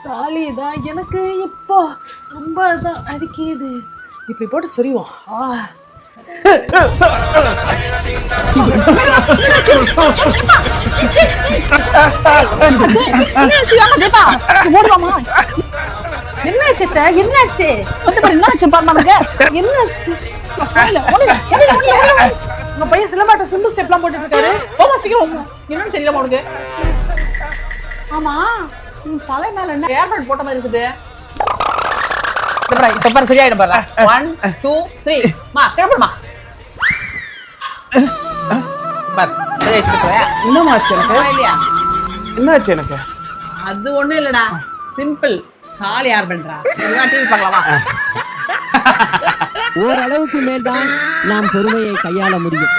தாலிதான் எனக்கு இப்போ ரொம்ப தான் அடிக்கிது. இப்படி போட்டு சொரிவோம். என்னாச்சு என்னாச்சு என்னாச்சு பாருங்க என்னாச்சு? உங்க பையன் சிலம்பாட்ட சிம்பு ஸ்டெப்லாம் போட்டுட்டு இருக்காரு. போமா சீக்கிரம். என்னன்னு தெரியல உனக்கு? ஆமா தலை மேல என்ன ஏர்பேட் போட்ட மாதிரி இருக்குது. இப்ப பாரு சரியாயிடும் பாரு. 1 2 3 மா கிளம்புமா. பாரு சரியாயிடுச்சு. என்னமாச்சு எனக்கு? இல்லையா என்னாச்சு எனக்கு? அது ஒண்ணும் இல்லடா, சிம்பிள். கால் யார் பண்றா? டிவி பார்க்கலாமா? ஓரளவுக்கு மேல்தான் நாம் பொறுமையை கையாள முடியும்.